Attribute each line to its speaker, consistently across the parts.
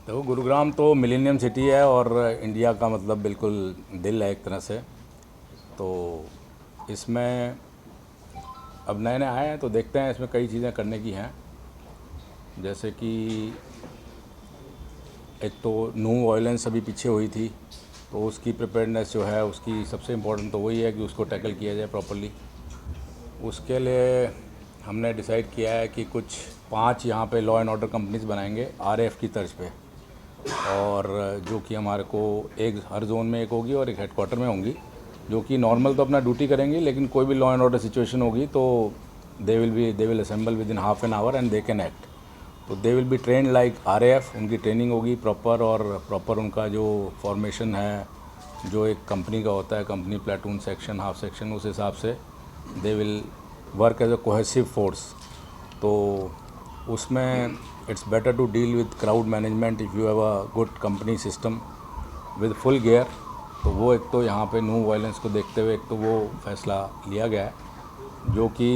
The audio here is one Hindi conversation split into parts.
Speaker 1: देखो, गुरुग्राम तो मिलेनियम सिटी है और इंडिया का मतलब बिल्कुल दिल है एक तरह से। तो इसमें अब नए नए आए हैं तो देखते हैं, इसमें कई चीज़ें करने की हैं। जैसे कि एक तो न्यू वायलेंस अभी पीछे हुई थी, तो उसकी प्रिपेयर्डनेस जो है उसकी सबसे इम्पोर्टेंट तो वही है कि उसको टैकल किया जाए प्रॉपरली। उसके लिए हमने डिसाइड किया है कि कुछ 5 यहाँ पे लॉ एंड ऑर्डर कंपनीज बनाएंगे आरएएफ की तर्ज पे, और जो कि हमारे को एक हर जोन में एक होगी और एक हेडक्वार्टर में होंगी, जो कि नॉर्मल तो अपना ड्यूटी करेंगी, लेकिन कोई भी लॉ एंड ऑर्डर सिचुएशन होगी तो they will assemble within half an hour and they can act. तो they will be trained like RAF, उनकी ट्रेनिंग होगी प्रॉपर, और प्रॉपर उनका जो फॉर्मेशन है जो एक कंपनी का होता है, company platoon section, half section, उस हिसाब से they will work as a cohesive force. तो उसमें it's better to deal with crowd management if you have a good company system with full gear. तो वो एक तो यहाँ पे न्यू वायलेंस को देखते हुए एक तो वो फैसला लिया गया है, जो कि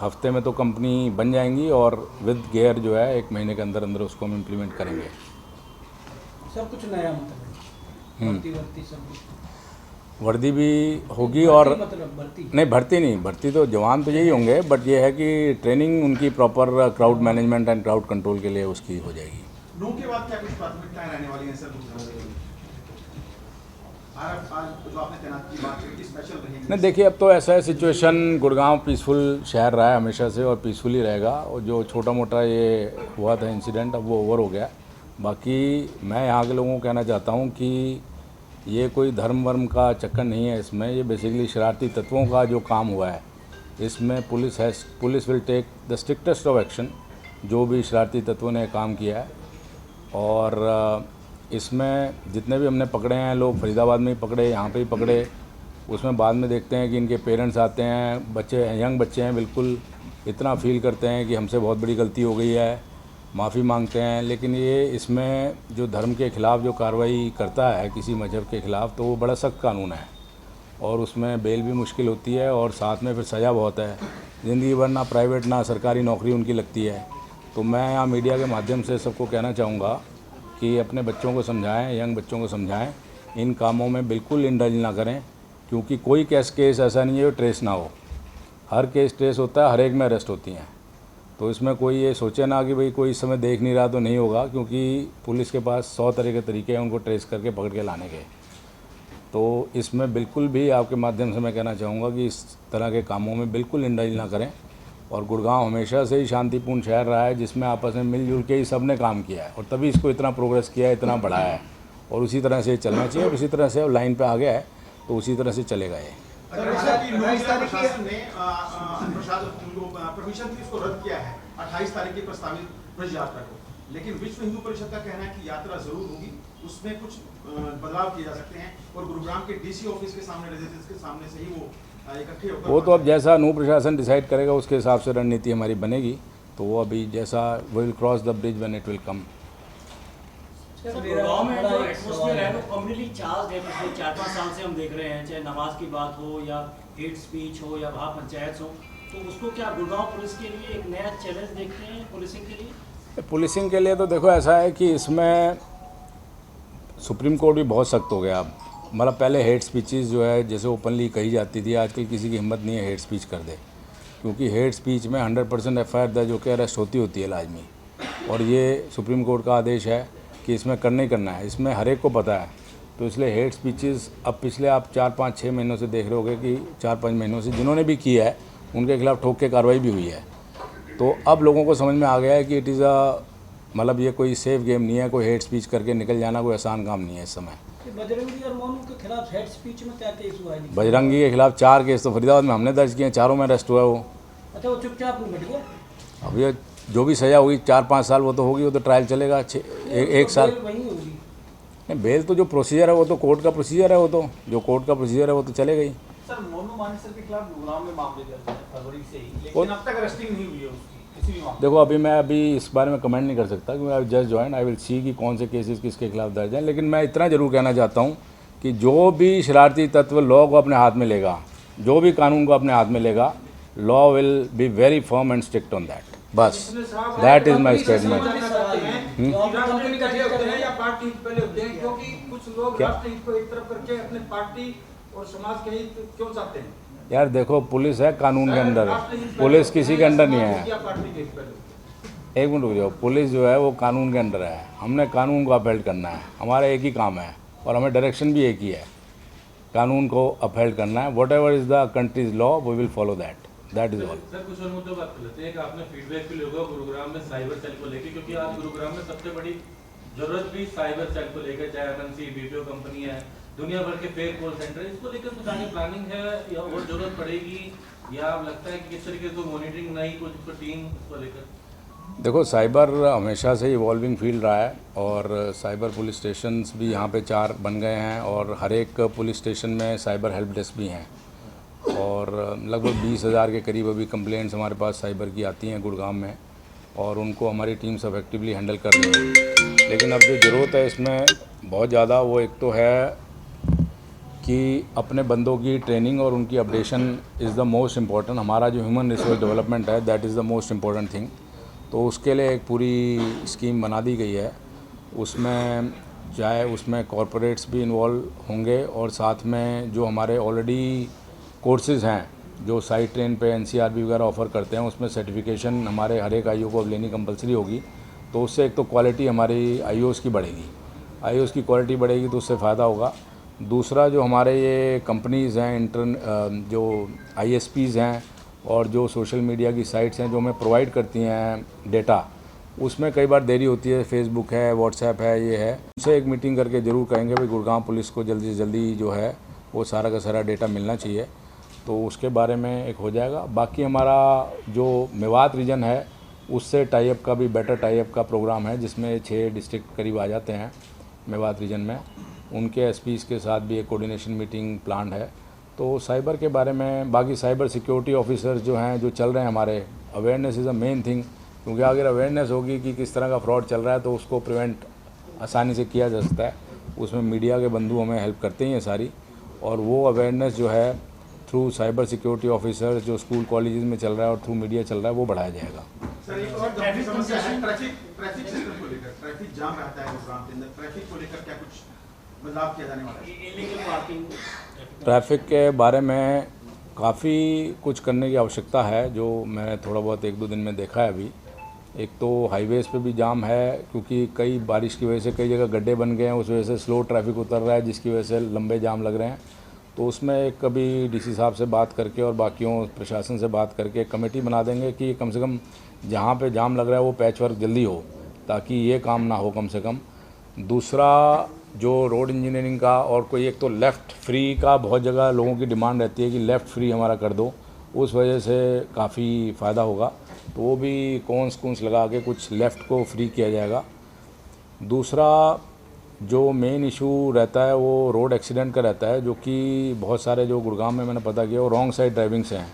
Speaker 1: हफ्ते में तो कंपनी बन जाएंगी और विद गियर जो है 1 महीने के अंदर अंदर उसको हम इम्प्लीमेंट करेंगे।
Speaker 2: सब कुछ नया मतलब भर्ती सब
Speaker 1: वर्दी भी होगी और
Speaker 2: मतलब भर्ती
Speaker 1: नहीं, भर्ती तो जवान तो यही होंगे, बट ये है कि ट्रेनिंग उनकी proper crowd management and crowd control के लिए उसकी हो जाएगी।
Speaker 3: नू के बाद क्या कुछ प्राथमिकताएं रहने वाली हैं सर? आज जो आपने तैनात की बात की स्पेशल रहेगी?
Speaker 1: नहीं, देखिए, अब तो ऐसा है सिचुएशन, गुड़गांव पीसफुल शहर रहा है हमेशा से और पीसफुल ही रहेगा, और जो छोटा मोटा ये हुआ था इंसिडेंट अब वो ओवर हो गया। बाकी मैं यहाँ के लोगों को कहना चाहता हूँ कि ये कोई धर्म वर्म का चक्कर नहीं है इसमें, ये बेसिकली शरारती तत्वों का जो काम हुआ है। इसमें police will take the strictest of action, जो भी शरारती तत्वों ने काम किया है। और इसमें जितने भी हमने पकड़े हैं लोग, फरीदाबाद में ही पकड़े, यहाँ पे ही पकड़े, उसमें बाद में देखते हैं कि इनके पेरेंट्स आते हैं, बच्चे यंग बच्चे हैं, बिल्कुल इतना फील करते हैं कि हमसे बहुत बड़ी गलती हो गई है, माफ़ी मांगते हैं। लेकिन ये इसमें जो धर्म के ख़िलाफ़ जो कार्रवाई करता है किसी मजहब के ख़िलाफ़, तो वो बड़ा सख्त कानून है और उसमें बेल भी मुश्किल होती है और साथ में फिर सज़ा बहुत है। ज़िंदगी भर ना प्राइवेट ना सरकारी नौकरी उनकी लगती है। तो मैं यहाँ मीडिया के माध्यम से सबको कहना चाहूँगा कि अपने बच्चों को समझाएं, यंग बच्चों को समझाएं, इन कामों में बिल्कुल इंडल्ज ना करें, क्योंकि कोई केस ऐसा नहीं है जो ट्रेस ना हो। हर केस ट्रेस होता है, हर एक में अरेस्ट होती हैं। तो इसमें कोई ये सोचे ना कि भाई कोई इस समय देख नहीं रहा तो नहीं होगा, क्योंकि पुलिस के पास 100 तरह के तरीके हैं उनको ट्रेस करके पकड़ के लाने के। तो इसमें बिल्कुल भी आपके माध्यम से मैं कहना चाहूँगा कि इस तरह के कामों में बिल्कुल इंडल्ज ना करें। और गुड़गांव हमेशा से ही शांतिपूर्ण शहर रहा है, जिसमें आपस में मिलजुल के ही सब ने काम किया है और तभी इसको इतना प्रोग्रेस किया है, इतना बढ़ाया है, और उसी तरह से चलना चाहिए। और उसी तरह से अब लाइन पे आ गया है तो उसी तरह से चलेगा ये।
Speaker 3: इसको रद्द किया है 28 तारीख की प्रस्तावित ब्रज यात्रा को, लेकिन विश्व हिंदू परिषद का कहना है कि यात्रा जरूर होगी, उसमें कुछ बदलाव किए जा सकते हैं और गुरुग्राम के डीसी ऑफिस के सामने, रेजिडेंस के सामने से ही वो इकट्ठे होकर, वो
Speaker 1: तो अब जैसा नू प्रशासन डिसाइड करेगा उसके हिसाब से रणनीति हमारी बनेगी। तो वो अभी जैसा will cross the bridge when it will come.
Speaker 4: Gurgaon में जो एटमॉस्फेयर है वो कम्युनिटी चार्ज है। पिछले 4-5 साल से हम देख रहे हैं, चाहे नमाज की बात हो या हेट स्पीच हो या वहाँ पंचायत हो, तो उसको क्या गुड़गांव पुलिस के लिए एक नया चैलेंज देखते हैं पुलिसिंग के लिए?
Speaker 1: पुलिसिंग के लिए तो देखो ऐसा है कि इसमें सुप्रीम कोर्ट भी बहुत सख्त हो गया। अब मतलब पहले हेट स्पीचेस जो है जैसे ओपनली कही जाती थी, आजकल किसी की हिम्मत नहीं है हेट स्पीच कर दे, क्योंकि हेट स्पीच में 100% एफआईआर दर्ज होकर अरेस्ट होती है लाजमी। और ये सुप्रीम कोर्ट का आदेश है कि इसमें करना ही करना है, इसमें हर एक को पता है। तो इसलिए हेट स्पीचेस अब पिछले आप 4-5-6 महीनों से देख रहे होगे कि 4-5 महीनों से जिन्होंने भी किया है उनके खिलाफ ठोक के कार्रवाई भी हुई है। तो अब लोगों को समझ में आ गया है कि इट इज़ मतलब ये कोई सेफ गेम नहीं है, कोई हेट स्पीच करके निकल जाना कोई आसान काम नहीं है इस समय।
Speaker 2: बजरंगी और मोनू के खिलाफ हेट स्पीच में क्या केस हुआ है?
Speaker 1: बजरंगी के खिलाफ 4 केस तो फरीदाबाद में हमने दर्ज किए हैं, 4 में अरेस्ट हुआ है वो।
Speaker 2: अच्छा, वो चुपचाप बैठ गया?
Speaker 1: अब ये जो भी सज़ा होगी 4-5 साल वो तो होगी, वो तो ट्रायल चलेगा 1 साल।
Speaker 2: वही होगी
Speaker 1: नहीं, बेल तो जो प्रोसीजर है वो तो कोर्ट का प्रोसीजर है, वो तो जो कोर्ट का प्रोसीजर है वो तो चलेगा ही।
Speaker 3: सर, मोनू मानेसर के खिलाफ गुड़गांव में मामले दर्ज हैं फरवरी से ही, लेकिन अब तक अरेस्टिंग नहीं हुई है उसकी किसी भी मामले।
Speaker 1: देखो, मैं इस बारे में कमेंट नहीं कर सकता क्योंकि I just join, I will see कि कौन से केसेस किसके खिलाफ दर्ज हैं। लेकिन मैं इतना ज़रूर कहना चाहता हूँ कि जो भी शरारती तत्व लॉ को अपने हाथ में लेगा, जो भी कानून को अपने हाथ में लेगा, law will be very firm and strict on that. बस दैट इज़ माई स्टेटमेंट।
Speaker 2: आप कंपनी इकट्ठे होते हैं या पार्टी हित पहले होते हैं, क्योंकि कुछ लोग
Speaker 1: क्या?
Speaker 2: राष्ट्र हित को एक तरफ करके अपने पार्टी और समाज के हित क्यों चाहते हैं?
Speaker 1: यार देखो, पुलिस है कानून के अंडर, पुलिस किसी के अंडर नहीं है।
Speaker 2: या पार्टी के हित पहले होते हैं?
Speaker 1: एक मिनट रुक जाओ, पुलिस जो है वो कानून के अंडर है, हमने कानून को अपहेल्ड करना है, हमारा एक ही काम है और हमें डायरेक्शन भी एक ही है, कानून को अपहेल्ड करना है। Whatever is the country's law we will follow that is all.
Speaker 5: Sir कुछ और मुद्दों बात कर लेते हैं कि आपने फीडबैक भी लिया गुरुग्राम में साइबर सेल को लेकर, क्योंकि आज गुरुग्राम में सबसे बड़ी जरूरत भी साइबर सेल को लेकर, चाहे एमएनसी बीपीओ कंपनी है, दुनिया भर के फेक कॉल सेंटर, इसको लेकर कुछ आगे प्लानिंग है या और जरूरत पड़ेगी, या लगता है कि किस तरीके से मॉनिटरिंग नहीं कुछ टीम उसको लेकर?
Speaker 1: देखो, साइबर हमेशा से इवॉल्विंग फील्ड रहा है और साइबर पुलिस स्टेशंस भी यहाँ पे 4 बन गए हैं और हर एक पुलिस स्टेशन में साइबर हेल्प डेस्क भी हैं और लगभग 20,000 के करीब अभी कंप्लेंट्स हमारे पास साइबर की आती हैं गुड़गांव में और उनको हमारी टीम्स इफेक्टिवली हैंडल कर रही हैं। लेकिन अब जो ज़रूरत है इसमें बहुत ज़्यादा, वो एक तो है कि अपने बंदों की ट्रेनिंग और उनकी updation is the most important. हमारा जो ह्यूमन रिसोर्स डेवलपमेंट है that is the most important thing. तो उसके लिए एक पूरी स्कीम बना दी गई है, उसमें चाहे उसमें कॉरपोरेट्स भी इन्वॉल्व होंगे और साथ में जो हमारे ऑलरेडी कोर्सेज़ हैं जो साइट ट्रेन पे एनसीआरबी वगैरह ऑफ़र करते हैं, उसमें सर्टिफिकेशन हमारे हर एक आईओ को अब लेनी कंपलसरी होगी। तो उससे एक तो क्वालिटी हमारी आईओज़ की बढ़ेगी, आईओज़ की क्वालिटी बढ़ेगी तो उससे फ़ायदा होगा। दूसरा जो हमारे ये कंपनीज़ हैं जो आईएसपीज़ हैं और जो सोशल मीडिया की साइट्स हैं जो हमें प्रोवाइड करती हैं डेटा, उसमें कई बार देरी होती है, फेसबुक है, व्हाट्सएप है, ये है। उनसे एक मीटिंग करके ज़रूर कहेंगे भाई गुड़गांव पुलिस को जल्दी से जल्दी जो है वो सारा का सारा डेटा मिलना चाहिए, तो उसके बारे में एक हो जाएगा। बाकी हमारा जो मेवात रीजन है उससे टाई-अप का भी बेटर टाई-अप का प्रोग्राम है जिसमें 6 डिस्ट्रिक्ट करीब आ जाते हैं मेवात रीजन में, उनके एसपीज़ के साथ भी एक कोऑर्डिनेशन मीटिंग प्लान है। तो साइबर के बारे में बाकी साइबर सिक्योरिटी ऑफिसर्स जो हैं जो चल रहे हैं हमारे, awareness is a main thing, क्योंकि अगर अवेयरनेस होगी कि किस तरह का फ्रॉड चल रहा है तो उसको प्रिवेंट आसानी से किया जा सकता है। उसमें मीडिया के बंधु हमें हेल्प करते ही हैं सारी, और वो अवेयरनेस जो है थ्रू साइबर सिक्योरिटी ऑफिसर्स जो स्कूल कॉलेजेस में चल रहा है और थ्रू मीडिया चल रहा है वो बढ़ाया जाएगा।
Speaker 3: सर एक और गंभीर समस्या है ट्रैफिक सिस्टम को लेकर, ट्रैफिक जाम रहता है गुरुग्राम के अंदर, ट्रैफिक को लेकर क्या कुछ बदलाव किया जाने वाला है?
Speaker 4: इलीगल पार्किंग,
Speaker 1: ट्रैफिक के बारे में काफ़ी कुछ करने की आवश्यकता है, जो मैंने थोड़ा बहुत 1-2 दिन में देखा है अभी। एक तो हाईवेज़ पे भी जाम है क्योंकि कई बारिश की वजह से कई जगह गड्ढे बन गए हैं, उस वजह से स्लो ट्रैफिक उतर रहा है जिसकी वजह से लंबे जाम लग रहे हैं। तो उसमें एक कभी डीसी साहब से बात करके और बाकियों प्रशासन से बात करके एक कमेटी बना देंगे कि कम से कम जहाँ पे जाम लग रहा है वो पैच वर्क जल्दी हो ताकि ये काम ना हो कम से कम। दूसरा जो रोड इंजीनियरिंग का और कोई एक तो लेफ़्ट फ्री का बहुत जगह लोगों की डिमांड रहती है कि लेफ़्ट फ्री हमारा कर दो, उस वजह से काफ़ी फ़ायदा होगा। तो वो भी कॉन्स लगा के कुछ लेफ़्ट को फ्री किया जाएगा। दूसरा जो मेन इशू रहता है वो रोड एक्सीडेंट का रहता है, जो कि बहुत सारे जो गुड़गांव में मैंने पता किया वो रॉन्ग साइड ड्राइविंग से हैं।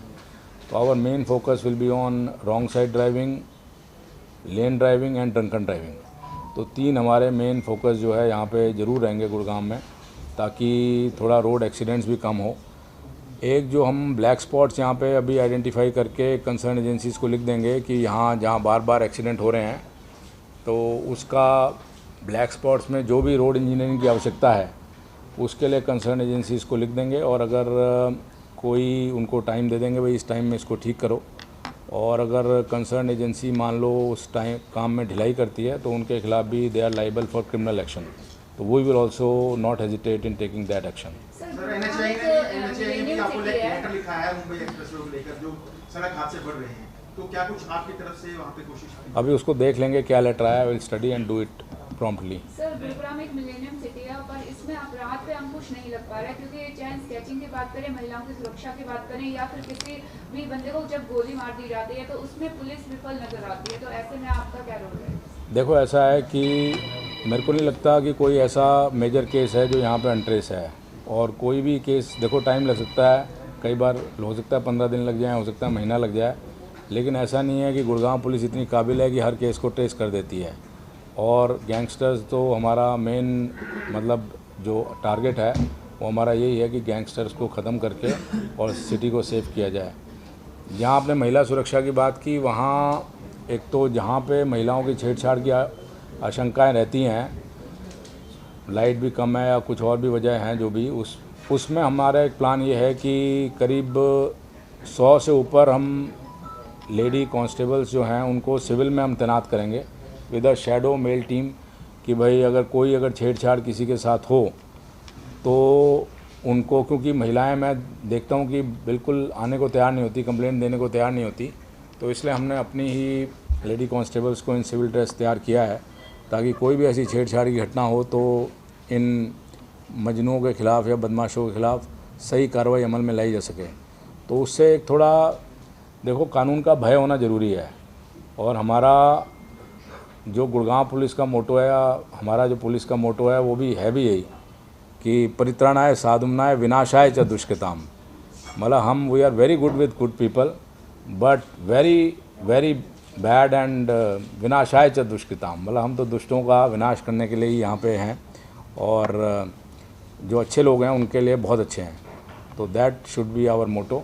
Speaker 1: तो our main focus will be on wrong side driving, lane driving and drunken driving. तो 3 हमारे मेन फोकस जो है यहाँ पे ज़रूर रहेंगे गुड़गांव में, ताकि थोड़ा रोड एक्सीडेंट्स भी कम हो। एक जो हम ब्लैक स्पॉट्स यहाँ पे अभी आइडेंटिफाई करके कंसर्न एजेंसीज़ को लिख देंगे कि यहाँ जहाँ बार बार एक्सीडेंट हो रहे हैं तो उसका ब्लैक स्पॉट्स में जो भी रोड इंजीनियरिंग की आवश्यकता है उसके लिए कंसर्न एजेंसीज़ को लिख देंगे, और अगर कोई उनको टाइम दे देंगे भाई इस टाइम में इसको ठीक करो, और अगर कंसर्न एजेंसी मान लो उस टाइम काम में ढिलाई करती है तो उनके खिलाफ भी they are liable for criminal action. तो we will also not hesitate in taking that action.
Speaker 3: Sir NHAI ने भी आपको लेटर लिखा है मुंबई एक्सप्रेसवे को लेकर जो सड़क हादसे बढ़ रहे हैं, तो क्या कुछ आपकी तरफ से वहाँ पे कोशिश की?
Speaker 1: अभी उसको देख लेंगे क्या लेटर आया, will study and do it promptly.
Speaker 6: Sir Gurugram एक मिलेनियम सिटी है पर इसमें अपराध पे अंकुश नहीं लग पा रहा है, क्योंकि चाहे स्केचिंग की बात करें, महिलाओं की सुरक्षा की बात करें, या फिर किसी भी बंदे को जब गोली मार दी जाती है तो उसमें पुलिस विफल नजर आती है। तो ऐसे में आपका क्या रोल है? देखो
Speaker 1: ऐसा है कि मेरे को नहीं लगता कि कोई ऐसा मेजर केस है जो यहाँ पे अनट्रेस है, और कोई भी केस देखो टाइम लग सकता है, कई बार हो सकता है 15 दिन लग जाए, हो सकता है महीना लग जाए, लेकिन ऐसा नहीं है कि गुड़गांव पुलिस इतनी काबिल है कि हर केस को ट्रेस कर देती है। और गैंगस्टर्स तो हमारा मेन मतलब जो टारगेट है वो हमारा यही है कि गैंगस्टर्स को ख़त्म करके और सिटी को सेव किया जाए। जहाँ आपने महिला सुरक्षा की बात की, वहाँ एक तो जहाँ पे महिलाओं की छेड़छाड़ की आशंकाएं रहती हैं, लाइट भी कम है या कुछ और भी वजह हैं जो भी, उसमें हमारा एक प्लान ये है कि करीब 100 से ऊपर हम लेडी कांस्टेबल्स जो हैं उनको सिविल में हम तैनात करेंगे with a shadow male team, कि भाई अगर छेड़छाड़ किसी के साथ हो तो उनको, क्योंकि महिलाएं मैं देखता हूं कि बिल्कुल आने को तैयार नहीं होती, कंप्लेंट देने को तैयार नहीं होती, तो इसलिए हमने अपनी ही लेडी कांस्टेबल्स को इन सिविल ड्रेस तैयार किया है ताकि कोई भी ऐसी छेड़छाड़ की घटना हो तो इन मजनुओं के ख़िलाफ़ या बदमाशों के ख़िलाफ़ सही कार्रवाई अमल में लाई जा सके। तो उससे एक थोड़ा देखो, कानून का भय होना ज़रूरी है। और हमारा जो गुड़गांव पुलिस का मोटो है, हमारा जो पुलिस का मोटो है वो भी यही कि परित्राणाय साधुनाय विनाशाय च दुष्कृताम। मतलब हम we are very good with good people but very very bad and विनाशाय च दुष्कृताम। मतलब हम तो दुष्टों का विनाश करने के लिए ही यहाँ पे हैं और जो अच्छे लोग हैं उनके लिए बहुत अच्छे हैं। तो that should be our motto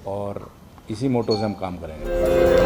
Speaker 1: और इसी मोटो से हम काम करेंगे।